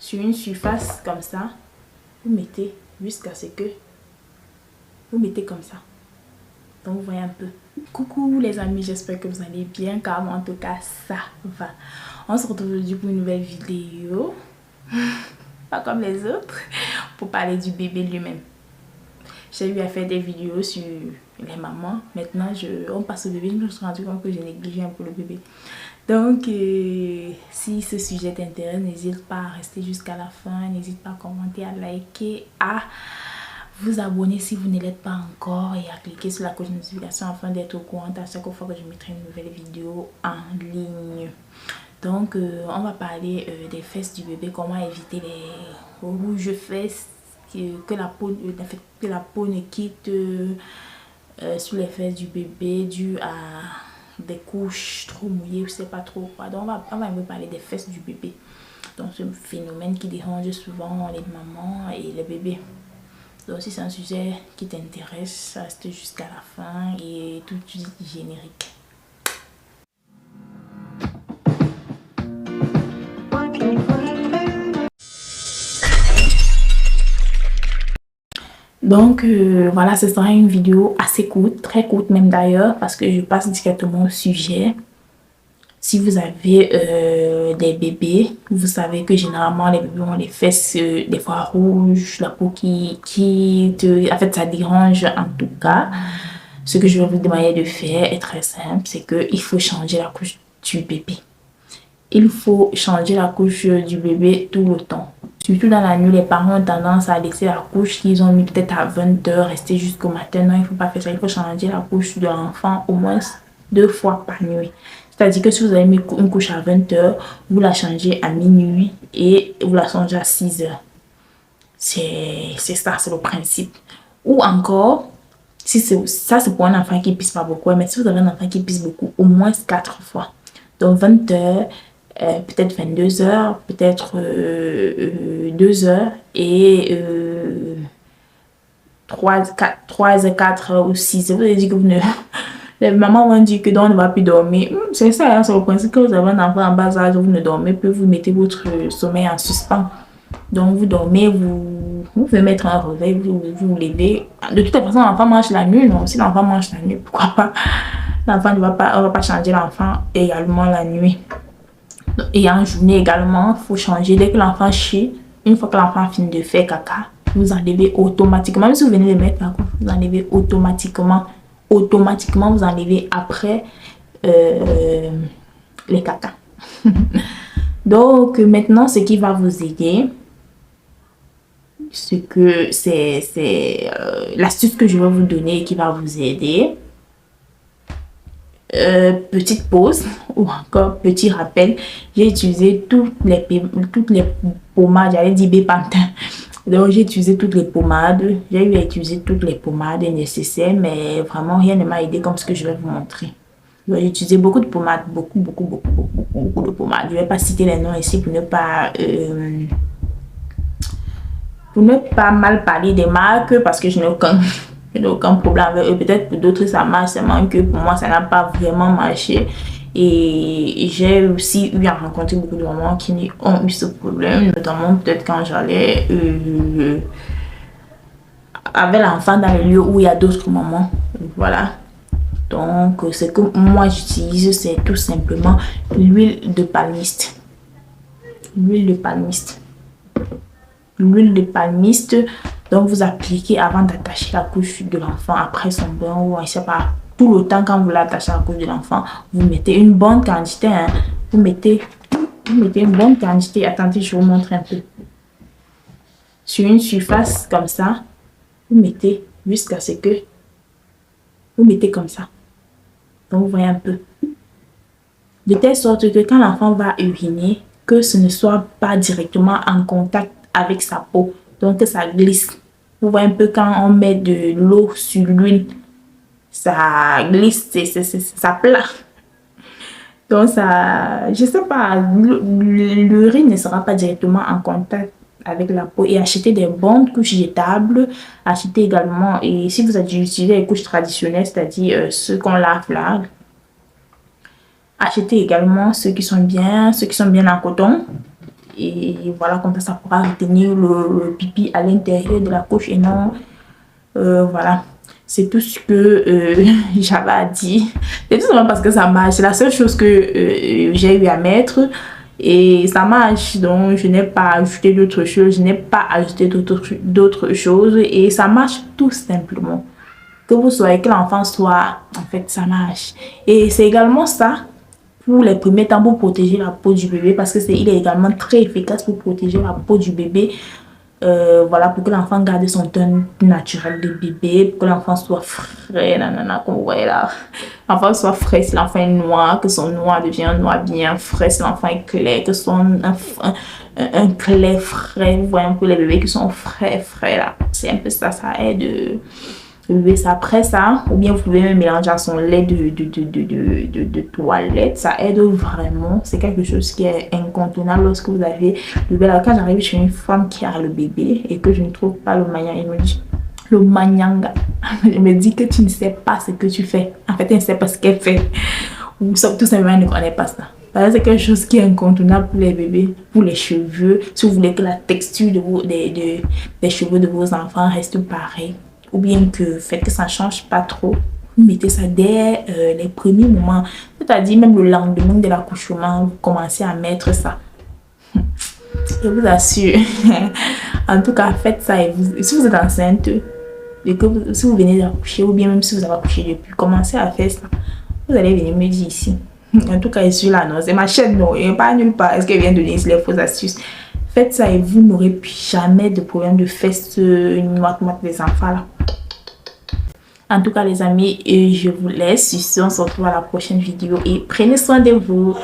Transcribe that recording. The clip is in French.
sur une surface comme ça, vous mettez jusqu'à ce que vous mettez comme ça. Donc vous voyez un peu. Coucou les amis, j'espère que vous allez bien, car moi en tout cas ça va. On se retrouve aujourd'hui pour une nouvelle vidéo, pas comme les autres, pour parler du bébé lui-même. J'ai eu à faire des vidéos sur les mamans. Maintenant on passe au bébé. Je me suis rendu compte que j'ai négligé un peu le bébé. Donc si ce sujet t'intéresse, n'hésite pas à rester jusqu'à la fin. N'hésite pas à commenter, à liker, à vous abonner si vous ne l'êtes pas encore et à cliquer sur la cloche de notification afin d'être au courant à chaque fois que je mettrai une nouvelle vidéo en ligne. Donc on va parler des fesses du bébé, comment éviter les rouges fesses, que la peau ne quitte sur les fesses du bébé dû à des couches trop mouillées, je sais pas trop quoi. Donc on va un peu parler des fesses du bébé. Donc ce phénomène qui dérange souvent les mamans et les bébés. Donc si c'est un sujet qui t'intéresse, reste jusqu'à la fin et tout de suite générique. Donc voilà, ce sera une vidéo assez courte, très courte même d'ailleurs, parce que je passe directement au sujet. Si vous avez des bébés, vous savez que généralement les bébés ont les fesses des fois rouges, la peau en fait ça dérange en tout cas. Ce que je vais vous demander de faire est très simple, c'est qu'il faut changer la couche du bébé. Il faut changer la couche du bébé tout le temps. Surtout dans la nuit, les parents ont tendance à laisser la couche qu'ils ont mis peut-être à 20 h, rester jusqu'au matin. Non, il ne faut pas faire ça. Il faut changer la couche de l'enfant au moins 2 fois par nuit. C'est-à-dire que si vous avez mis une couche à 20 h, vous la changez à minuit et vous la changez à 6 h. C'est ça, c'est le principe. Ou encore, si ça c'est pour un enfant qui pisse pas beaucoup, mais si vous avez un enfant qui pisse beaucoup, au moins 4 fois. Donc 20 h, peut-être 22 h, peut-être 2 h et 3 h, 4 h ou 6 h. Vous avez dit que vous ne... Les mamans vont dire que on ne va plus dormir. C'est ça, hein, c'est le principe que vous avez un enfant en bas âge, vous ne dormez plus, vous mettez votre sommeil en suspens. Donc vous dormez, vous pouvez mettre un réveil, vous vous levez. De toute façon, l'enfant mange la nuit, non? Si l'enfant mange la nuit, pourquoi pas? L'enfant ne va pas, on va pas changer l'enfant également la nuit. Et en journée également, il faut changer. Dès que l'enfant chie, une fois que l'enfant finit de faire caca, vous enlevez automatiquement. Même si vous venez de mettre la couche, vous enlevez automatiquement. Automatiquement, vous enlevez après les caca. Donc maintenant, ce qui va vous aider, c'est l'astuce que je vais vous donner qui va vous aider. Petite pause ou encore petit rappel, j'ai utilisé toutes les pommades, j'allais dire Bépantin. Donc j'ai utilisé toutes les pommades, j'ai eu à utiliser toutes les pommades nécessaires, mais vraiment rien ne m'a aidé comme ce que je vais vous montrer. Donc j'ai utilisé beaucoup de pommades, beaucoup de pommades. Je ne vais pas citer les noms ici pour ne pas mal parler des marques, parce que je n'ai aucun problème avec eux. Peut-être pour d'autres ça marche, seulement que pour moi ça n'a pas vraiment marché. Et j'ai aussi eu à rencontrer beaucoup de mamans qui ont eu ce problème, notamment peut-être quand j'allais avec l'enfant dans le lieu où il y a d'autres mamans. Voilà. Donc ce que moi j'utilise, c'est tout simplement l'huile de palmiste. L'huile de palmiste. L'huile de palmiste. Donc vous appliquez avant d'attacher la couche de l'enfant après son bain, ou je sais pas, tout le temps quand vous l'attachez à la couche de l'enfant, vous mettez une bonne quantité, hein. Vous mettez une bonne quantité. Attendez, je vous montre un peu. Sur une surface comme ça, vous mettez jusqu'à ce que vous mettez comme ça. Donc vous voyez un peu. De telle sorte que quand l'enfant va uriner, que ce ne soit pas directement en contact avec sa peau. Donc que ça glisse. Vous voyez un peu quand on met de l'eau sur l'huile, ça glisse, ça plat. Donc ça, je sais pas, l'urine ne sera pas directement en contact avec la peau. Et acheter des bonnes couches jetables. Acheter également, et si vous avez utilisé les couches traditionnelles, c'est-à-dire ceux qu'on lave là, achetez également ceux qui sont bien en coton. Et voilà, comme ça pourra retenir le pipi à l'intérieur de la couche et non, voilà. C'est tout ce que j'avais à dire. C'est tout simplement parce que ça marche. C'est la seule chose que j'ai eu à mettre. Et ça marche. Donc, je n'ai pas ajouté d'autres choses. Je n'ai pas ajouté d'autres choses. Et ça marche tout simplement. Que vous soyez, que l'enfant soit, en fait, ça marche. Et c'est également ça pour les premiers temps pour protéger la peau du bébé. Parce que il est également très efficace pour protéger la peau du bébé. Voilà, pour que l'enfant garde son ton naturel de bébé, pour que l'enfant soit frais, nanana, comme vous voyez là. L'enfant soit frais si l'enfant est noir, que son noir devienne noir bien frais, si l'enfant est clair, que son un clair frais. Vous voyez un peu les bébés qui sont frais là. C'est un peu ça, ça aide. Bébé, ça après ça, ou bien vous pouvez même mélanger à son lait de toilette, ça aide vraiment. C'est quelque chose qui est incontournable lorsque vous avez le bébé. Alors, quand j'arrive chez une femme qui a le bébé et que je ne trouve pas le manyanga, elle me dit le manyanga. Elle me dit que tu ne sais pas ce que tu fais. En fait, elle ne sait pas ce qu'elle fait. Ou tout simplement, elle ne connaît pas ça. C'est quelque chose qui est incontournable pour les bébés, pour les cheveux. Si vous voulez que la texture des cheveux de vos enfants reste pareille, ou bien que faites que ça ne change pas trop, vous mettez ça dès les premiers moments, c'est-à-dire même le lendemain de l'accouchement, vous commencez à mettre ça. Je vous assure. En tout cas, faites ça. Et si vous êtes enceinte et que si vous venez d'accoucher, ou bien même si vous avez accouché depuis, commencez à faire ça. Vous allez venir me dire ici. En tout cas, je suis là, non, c'est ma chaîne, non, et pas nulle part. Est-ce qu'elle vient de donner les fausses astuces? Faites ça et vous n'aurez jamais de problème de fesses moite des enfants là. En tout cas les amis, je vous laisse. On se retrouve à la prochaine vidéo et prenez soin de vous.